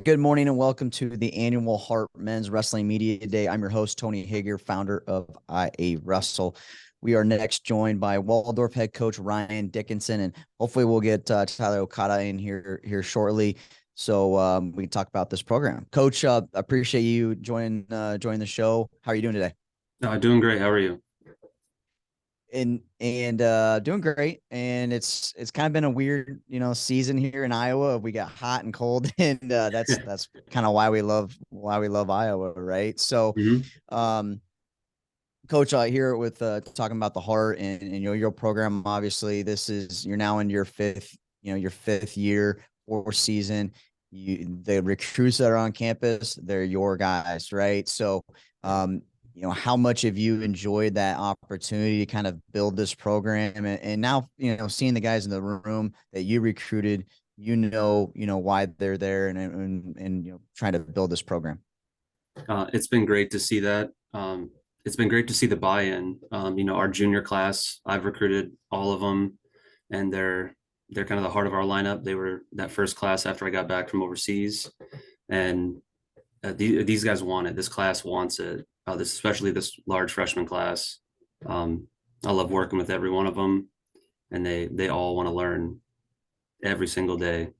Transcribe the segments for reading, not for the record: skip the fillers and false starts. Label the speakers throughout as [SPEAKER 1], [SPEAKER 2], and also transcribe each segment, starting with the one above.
[SPEAKER 1] Good morning and welcome to the annual Heart Men's Wrestling Media Day. I'm your host, Tony Hager, founder of IA Wrestle. We are next joined by Waldorf head coach Ryan Dickinson, and hopefully we'll get Tyler Okada in here shortly so we can talk about this program. Coach, appreciate you joining the show. How are you doing today?
[SPEAKER 2] Doing great. How are you?
[SPEAKER 1] And doing great. And it's kind of been a weird, season here in Iowa. We got hot and cold, and that's kind of why we love Iowa, right? So,
[SPEAKER 2] hmm
[SPEAKER 1] um, Coach, here with talking about the heart and your program. Obviously, you're now in your fifth year or season. The recruits that are on campus, they're your guys, right? So, um, how much have you enjoyed that opportunity to kind of build this program, and now seeing the guys in the room that you recruited, why they're there, and trying to build this program.
[SPEAKER 2] It's been great to see that. It's been great to see the buy-in. Our junior class, I've recruited all of them, and they're kind of the heart of our lineup. They were that first class after I got back from overseas, and these guys want it. This class wants it. Especially this large freshman class. Um, I love working with every one of them, and they all want to learn every single day.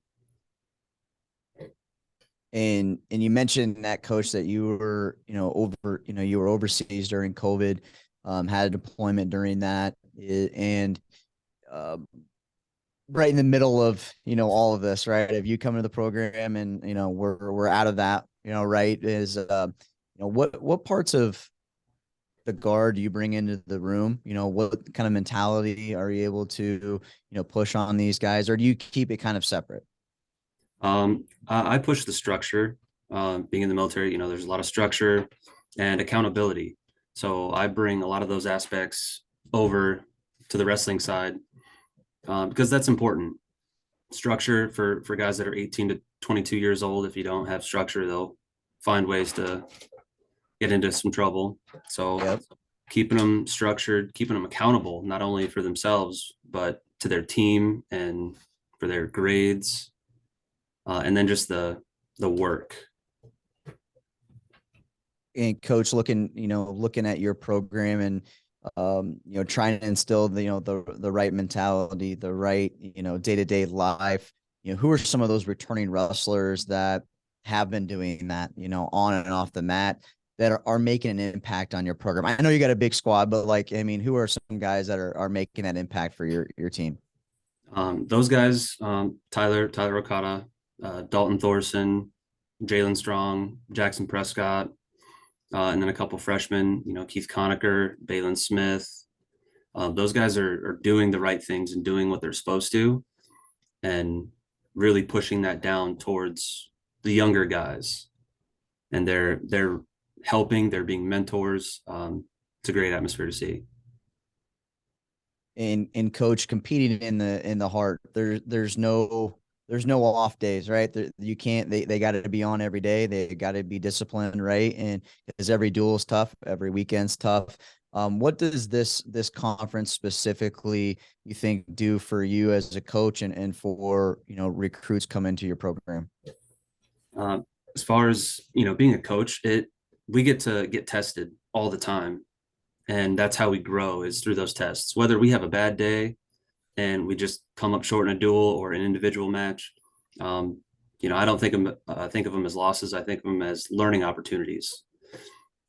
[SPEAKER 1] And you mentioned that, coach, that you were overseas during COVID, had a deployment during that, and um, right in the middle of all of this, right? If you come into the program and we're out of that, right? Is what parts of the guard do you bring into the room? What kind of mentality are you able to push on these guys, or do you keep it kind of separate?
[SPEAKER 2] I push the structure. Being in the military, there's a lot of structure and accountability. So I bring a lot of those aspects over to the wrestling side because that's important. Structure for guys that are 18 to 22 years old. If you don't have structure, they'll find ways to get into some trouble. So
[SPEAKER 1] Yep.
[SPEAKER 2] keeping them structured, keeping them accountable, not only for themselves but to their team and for their grades, and then just the work.
[SPEAKER 1] And coach, looking at your program and trying to instill the right mentality, the right day-to-day life. Who are some of those returning wrestlers that have been doing that on and off the mat, that are making an impact on your program? I know you got a big squad, but who are some guys that are making that impact for your team?
[SPEAKER 2] Those guys, Tyler Okada, Dalton Thorson, Jalen Strong, Jackson Prescott, and then a couple freshmen, Keith Conacher, Balin Smith. Those guys are doing the right things and doing what they're supposed to, and really pushing that down towards the younger guys. And they're helping, they're being mentors. It's a great atmosphere to see.
[SPEAKER 1] And coach, competing in the heart, there's no off days, right? You can't, they got to be on every day. They got to be disciplined, right? And because every duel is tough, every weekend's tough. What does this conference specifically, you think, do for you as a coach, and for recruits come into your program?
[SPEAKER 2] Uh, as far as being a coach, it we get to get tested all the time, and that's how we grow is through those tests. Whether we have a bad day and we just come up short in a duel or an individual match, um, I don't think of them as losses. I think of them as learning opportunities.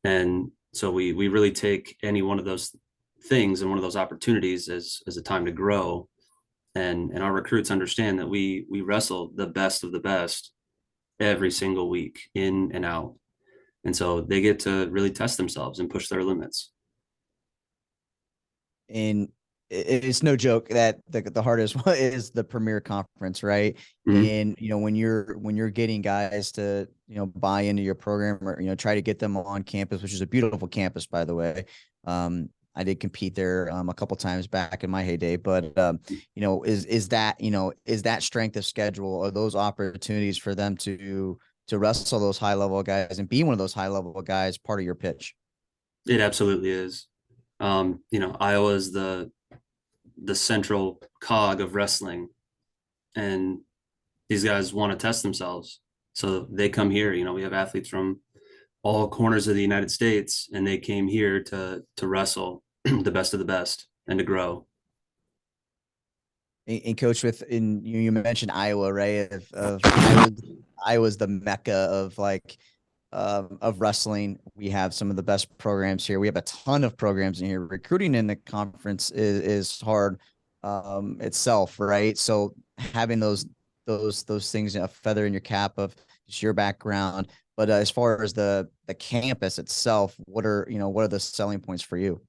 [SPEAKER 2] And so we really take any one of those things and one of those opportunities as a time to grow. And our recruits understand that we wrestle the best of the best every single week, in and out. And so they get to really test themselves and push their limits.
[SPEAKER 1] And it's no joke that the hardest one is the premier conference, right?
[SPEAKER 2] Mhm.
[SPEAKER 1] And when you're getting guys to buy into your program, or try to get them on campus, which is a beautiful campus, by the way. I did compete there a couple times back in my heyday, but is that strength of schedule, or those opportunities for them to wrestle those high level guys and be one of those high level guys part of your pitch?
[SPEAKER 2] It absolutely is. Iowa is the central cog of wrestling, and these guys want to test themselves. So they come here. We have athletes from all corners of the United States, and they came here to wrestle the best of the best and to grow.
[SPEAKER 1] And coach, with in you mentioned Iowa, right? Of Iowa's the mecca of like of wrestling. We have some of the best programs here. We have a ton of programs in here. Recruiting in the conference is hard itself, right? So having those things, a feather in your cap of just your background. But as far as the campus itself, what are the selling points for you?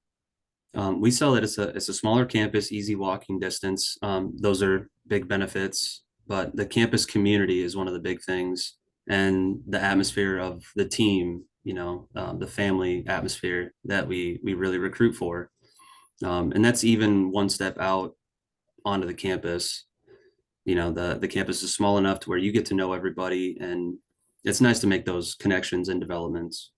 [SPEAKER 2] We sell that it's a smaller campus, easy walking distance. Those are big benefits, but the campus community is one of the big things, and the atmosphere of the team. The family atmosphere that we really recruit for, and that's even one step out onto the campus. The campus is small enough to where you get to know everybody, and it's nice to make those connections and developments.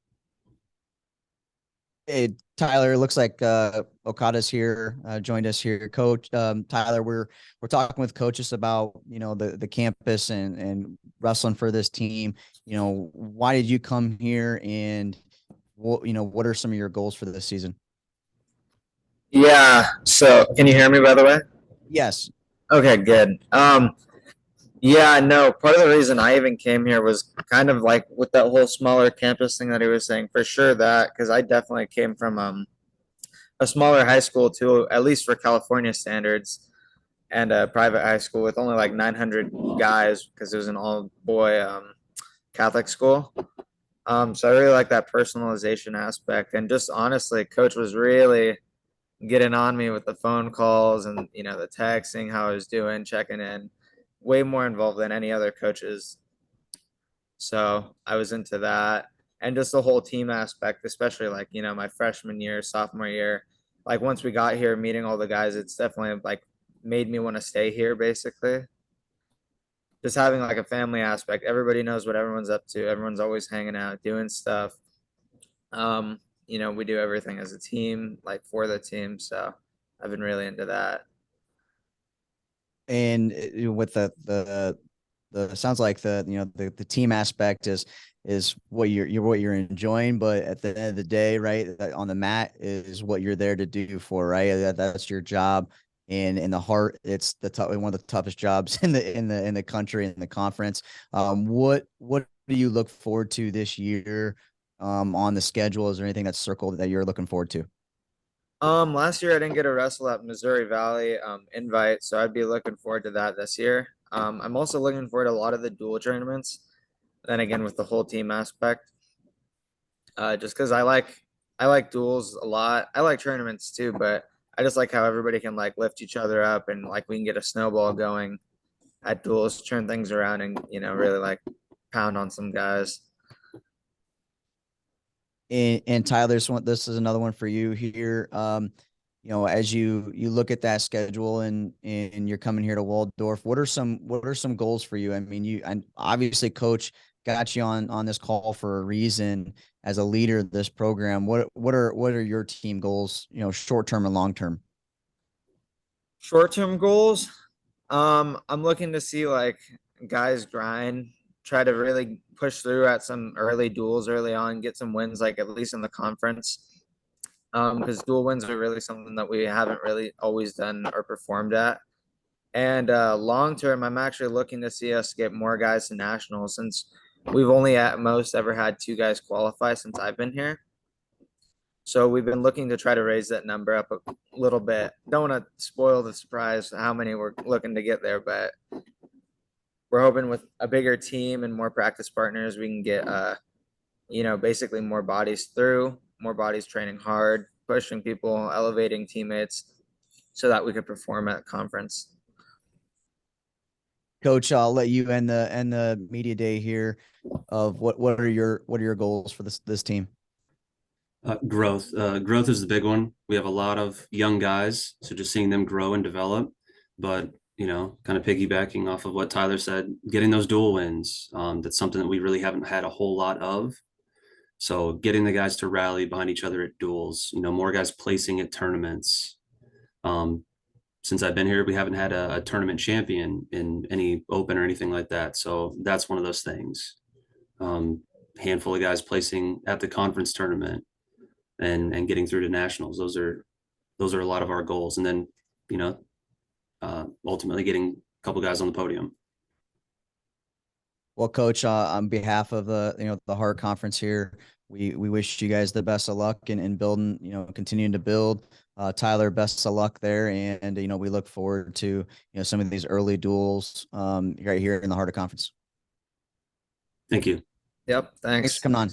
[SPEAKER 1] Hey, Tyler, it looks like Okada's here, joined us here. Coach Tyler, we're talking with coaches about the campus and wrestling for this team. Why did you come here, and what are some of your goals for this season?
[SPEAKER 3] Yeah. So, can you hear me by the way?
[SPEAKER 1] Yes.
[SPEAKER 3] Okay, good. Yeah, no, part of the reason I even came here was kind of like with that whole smaller campus thing that he was saying, for sure that because I definitely came from a smaller high school too, at least for California standards, and a private high school with only like 900 guys because it was an all boy Catholic school. So I really like that personalization aspect, and just honestly, coach was really getting on me with the phone calls and the texting, how I was doing, checking in, way more involved than any other coaches. So I was into that, and just the whole team aspect, especially like my freshman year, sophomore year. Like once we got here, meeting all the guys, it's definitely like made me want to stay here. Basically, just having like a family aspect. Everybody knows what everyone's up to. Everyone's always hanging out, doing stuff. We do everything as a team, like for the team. So I've been really into that.
[SPEAKER 1] And with the sounds like the team aspect is what you're enjoying, but at the end of the day, right, on the mat is what you're there to do for, right? That's your job. And in the heart, it's one of the toughest jobs in the country, in the conference. What do you look forward to this year on the schedule? Is there anything that's circled that you're looking forward to?
[SPEAKER 3] Last year I didn't get a wrestle at Missouri Valley invite, so I'd be looking forward to that this year. I'm also looking forward to a lot of the dual tournaments. Then again, with the whole team aspect, just because I like duels a lot. I like tournaments too, but I just like how everybody can like lift each other up and like we can get a snowball going at duels, turn things around, and really like pound on some guys.
[SPEAKER 1] And Tyler, this is another one for you here. As you look at that schedule and you're coming here to Waldorf, what are some goals for you? I mean, and obviously coach got you on this call for a reason as a leader of this program. What are your team goals, short term and long term?
[SPEAKER 3] Short-term goals, I'm looking to see like guys grind, try to really push through at some early duels early on, get some wins like at least in the conference. Because dual wins are really something that we haven't really always done or performed at. And long term, I'm actually looking to see us get more guys to nationals since we've only at most ever had two guys qualify since I've been here. So we've been looking to try to raise that number up a little bit. Don't want to spoil the surprise how many we're looking to get there, but we're hoping with a bigger team and more practice partners, we can get basically more bodies through, more bodies training hard, pushing people, elevating teammates so that we could perform at conference.
[SPEAKER 1] Coach, I'll let you end the media day here of what are your goals for this team?
[SPEAKER 2] Growth is the big one. We have a lot of young guys, so just seeing them grow and develop. But kind of piggybacking off of what Tyler said, getting those dual wins. That's something that we really haven't had a whole lot of. So getting the guys to rally behind each other at duels, more guys placing at tournaments, um, since I've been here, we haven't had a tournament champion in any open or anything like that. So that's one of those things. Handful of guys placing at the conference tournament and getting through to nationals. Those are a lot of our goals. And then, you know, ultimately getting a couple guys on the podium.
[SPEAKER 1] Well, Coach, on behalf of the Heart Conference here, we wish you guys the best of luck in building, continuing to build. Tyler, best of luck there, and we look forward to some of these early duels right here in the Heart of Conference.
[SPEAKER 2] Thank you.
[SPEAKER 3] Yep.
[SPEAKER 1] Thanks
[SPEAKER 3] Thanks.
[SPEAKER 1] for coming on.